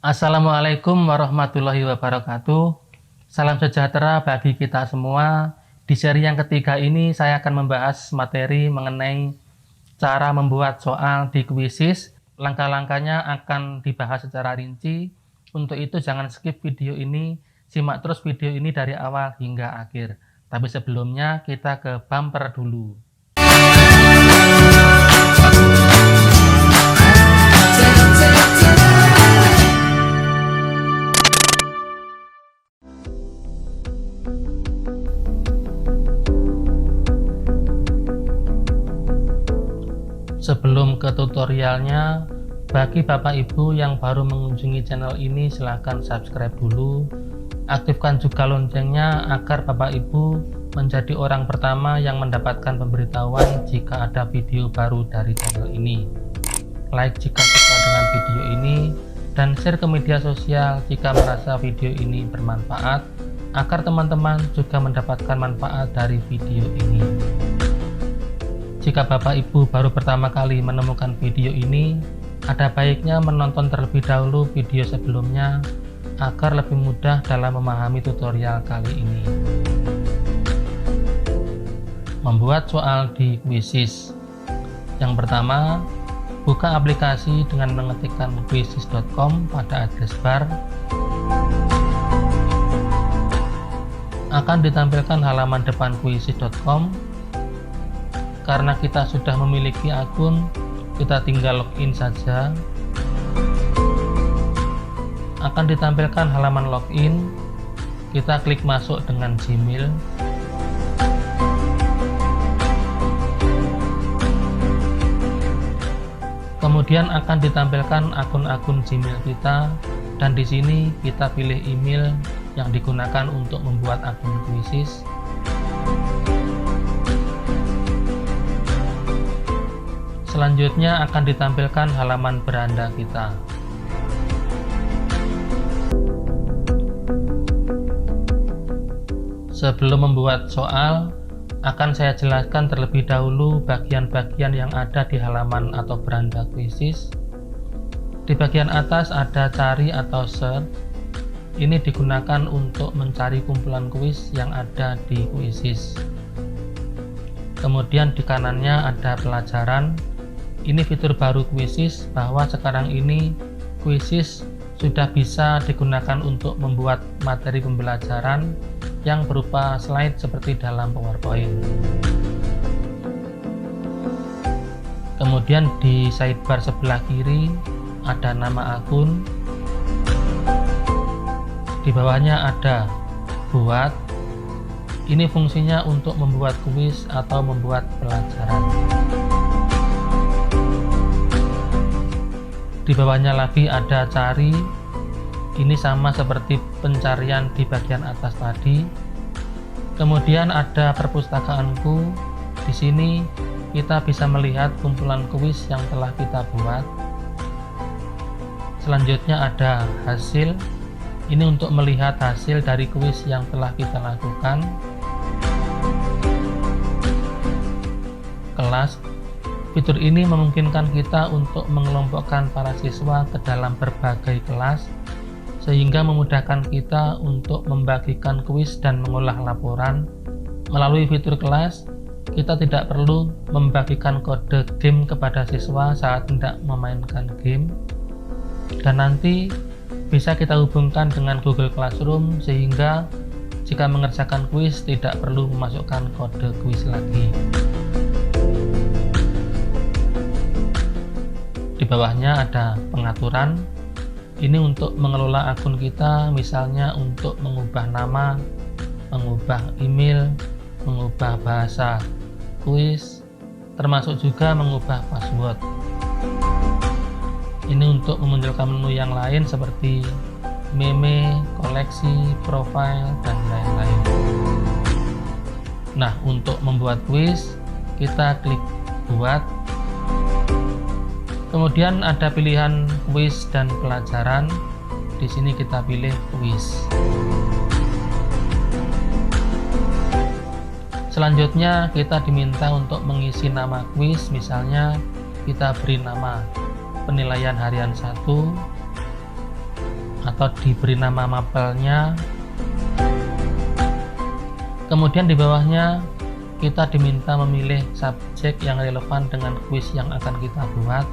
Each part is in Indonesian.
Assalamualaikum warahmatullahi wabarakatuh. Salam sejahtera bagi kita semua. Di seri yang ketiga ini saya akan membahas materi mengenai cara membuat soal di Quizizz. Langkah-langkahnya akan dibahas secara rinci. Untuk itu jangan skip video ini, simak terus video ini dari awal hingga akhir. Tapi sebelumnya kita ke bumper dulu. Sebelum ke tutorialnya, bagi Bapak Ibu yang baru mengunjungi channel ini silahkan subscribe dulu, aktifkan juga loncengnya agar Bapak Ibu menjadi orang pertama yang mendapatkan pemberitahuan jika ada video baru dari channel ini. Like jika suka dengan video ini dan share ke media sosial jika merasa video ini bermanfaat agar teman-teman juga mendapatkan manfaat dari video ini. Jika Bapak Ibu baru pertama kali menemukan video ini, ada baiknya menonton terlebih dahulu video sebelumnya agar lebih mudah dalam memahami tutorial kali ini. Membuat soal di Quizizz. Yang pertama, buka aplikasi dengan mengetikkan quizizz.com pada address bar. Akan ditampilkan halaman depan quizizz.com. Karena kita sudah memiliki akun, kita tinggal login saja. Akan ditampilkan halaman login, kita klik masuk dengan Gmail. Kemudian akan ditampilkan akun-akun Gmail kita, dan di sini kita pilih email yang digunakan untuk membuat akun Quizizz. Selanjutnya akan ditampilkan halaman beranda kita. Sebelum membuat soal, akan saya jelaskan terlebih dahulu bagian-bagian yang ada di halaman atau beranda Quizizz. Di bagian atas ada cari atau search. Ini digunakan untuk mencari kumpulan kuis yang ada di Quizizz. Kemudian di kanannya ada pelajaran. Ini fitur baru Quizizz bahwa sekarang ini Quizizz sudah bisa digunakan untuk membuat materi pembelajaran yang berupa slide seperti dalam PowerPoint. Kemudian di sidebar sebelah kiri ada nama akun. Di bawahnya ada buat. Ini fungsinya untuk membuat kuis atau membuat pelajaran. Di bawahnya lagi ada cari. Ini sama seperti pencarian di bagian atas tadi. Kemudian ada perpustakaanku. Di sini kita bisa melihat kumpulan kuis yang telah kita buat. Selanjutnya ada hasil. Ini untuk melihat hasil dari kuis yang telah kita lakukan. Kelas. Fitur ini memungkinkan kita untuk mengelompokkan para siswa ke dalam berbagai kelas, sehingga memudahkan kita untuk membagikan kuis dan mengolah laporan. Melalui fitur kelas, kita tidak perlu membagikan kode game kepada siswa saat hendak memainkan game, dan nanti bisa kita hubungkan dengan Google Classroom sehingga jika mengerjakan kuis tidak perlu memasukkan kode kuis lagi. Di bawahnya ada pengaturan. Ini untuk mengelola akun kita, misalnya untuk mengubah nama, mengubah email, mengubah bahasa kuis, termasuk juga mengubah password. Ini untuk memunculkan menu yang lain seperti meme, koleksi, profile, dan lain-lain. Nah, untuk membuat kuis, kita klik buat. Kemudian ada pilihan kuis dan pelajaran. Di sini kita pilih kuis. Selanjutnya kita diminta untuk mengisi nama kuis, misalnya kita beri nama penilaian harian 1, atau diberi nama mapelnya. Kemudian di bawahnya kita diminta memilih subjek yang relevan dengan kuis yang akan kita buat,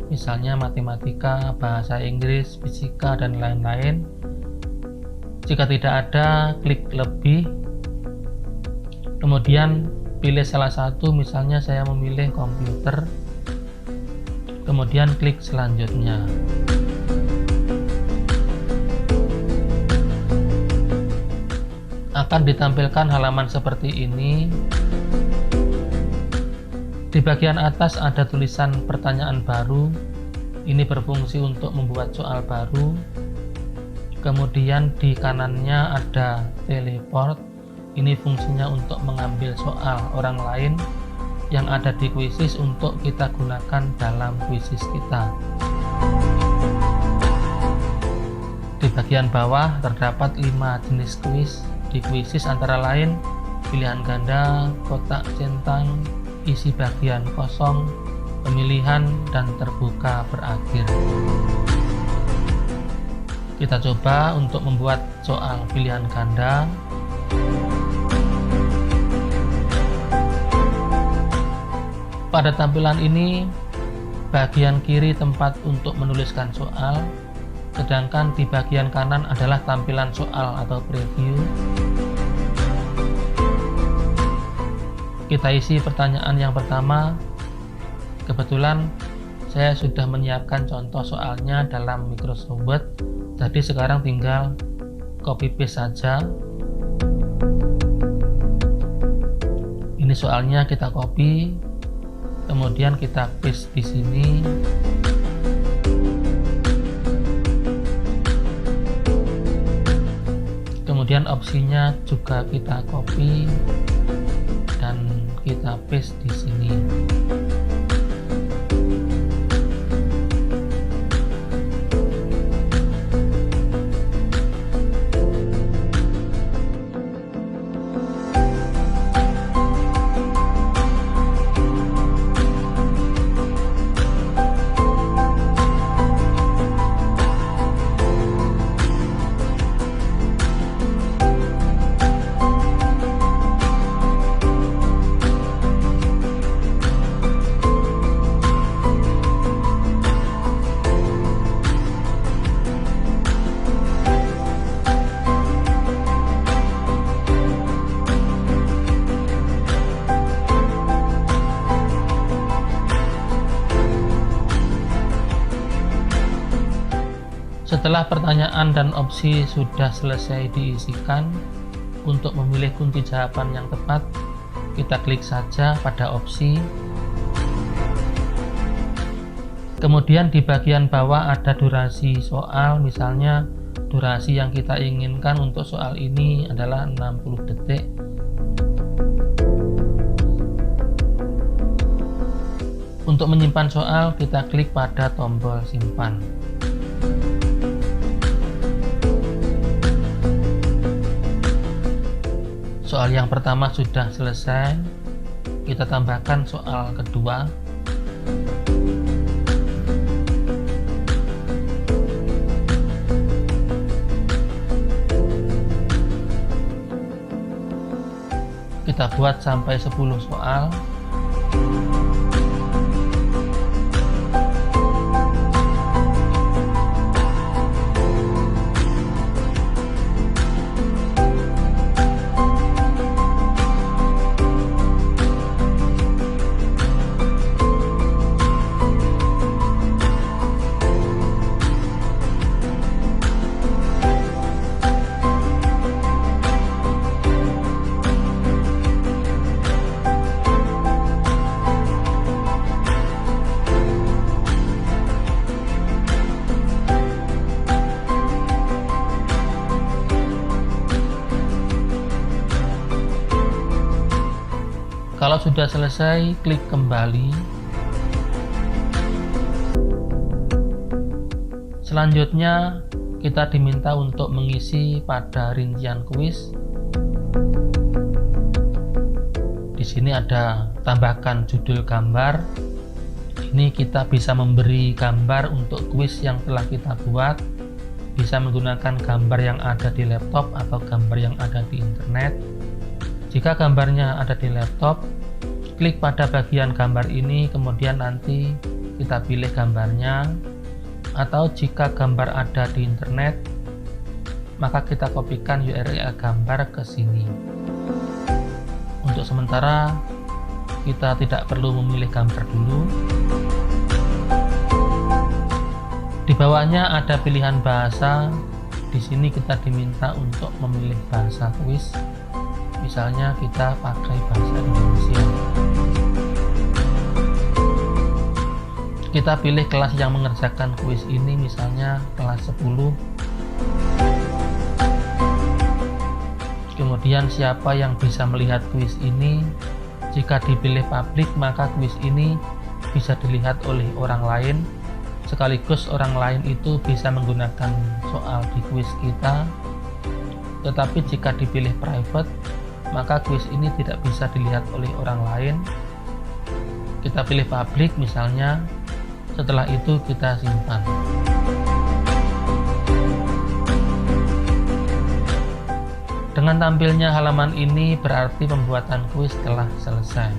misalnya matematika, bahasa Inggris, fisika, dan lain-lain. Jika tidak ada, klik lebih, kemudian pilih salah satu, misalnya saya memilih komputer, kemudian klik selanjutnya. Akan ditampilkan halaman seperti ini. Di bagian atas ada tulisan pertanyaan baru. Ini berfungsi untuk membuat soal baru. Kemudian di kanannya ada teleport. Ini fungsinya untuk mengambil soal orang lain yang ada di kuisis untuk kita gunakan dalam kuisis kita. Di bagian bawah terdapat 5 jenis kuis di kuisis, antara lain pilihan ganda, kotak centang, isi bagian kosong, pemilihan, dan terbuka berakhir. Kita coba untuk membuat soal pilihan ganda. Pada tampilan ini, bagian kiri tempat untuk menuliskan soal, sedangkan di bagian kanan adalah tampilan soal atau preview. Kita isi pertanyaan yang pertama. Kebetulan saya sudah menyiapkan contoh soalnya dalam Microsoft Word, jadi sekarang tinggal copy paste saja. Ini soalnya kita copy, kemudian kita paste di sini. Kemudian opsinya juga kita copy dan kita paste di sini. Setelah pertanyaan dan opsi sudah selesai diisikan, untuk memilih kunci jawaban yang tepat, kita klik saja pada opsi. Kemudian di bagian bawah ada durasi soal, misalnya durasi yang kita inginkan untuk soal ini adalah 60 detik. Untuk menyimpan soal, kita klik pada tombol simpan. Soal yang pertama sudah selesai, kita tambahkan soal kedua. Kita buat sampai 10 soal. Kalau sudah selesai, klik kembali. Selanjutnya, kita diminta untuk mengisi pada rincian kuis. Di sini ada tambahkan judul gambar. Ini kita bisa memberi gambar untuk kuis yang telah kita buat. bisa menggunakan gambar yang ada di laptop atau gambar yang ada di internet. Jika gambarnya ada di laptop, klik pada bagian gambar ini, kemudian nanti kita pilih gambarnya. Atau jika gambar ada di internet, maka kita kopikan URL gambar ke sini. Untuk sementara kita tidak perlu memilih gambar dulu. Di bawahnya ada pilihan bahasa. Di sini kita diminta untuk memilih bahasa kuis. Misalnya kita pakai bahasa Indonesia. Kita pilih kelas yang mengerjakan kuis ini, misalnya kelas 10. Kemudian siapa yang bisa melihat kuis ini? Jika dipilih publik, maka kuis ini bisa dilihat oleh orang lain, sekaligus orang lain itu bisa menggunakan soal di kuis kita. Tetapi jika dipilih private, maka kuis ini tidak bisa dilihat oleh orang lain. Kita pilih publik misalnya, setelah itu kita simpan. Dengan tampilnya halaman ini berarti pembuatan kuis telah selesai.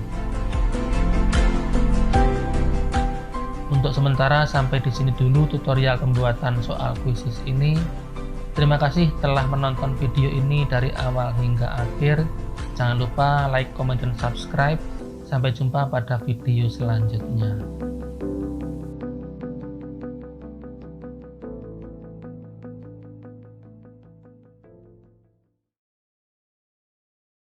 Untuk sementara sampai di sini dulu tutorial pembuatan soal kuisis ini. Terima kasih telah menonton video ini dari awal hingga akhir. Jangan lupa like, comment, dan subscribe. Sampai jumpa pada video selanjutnya.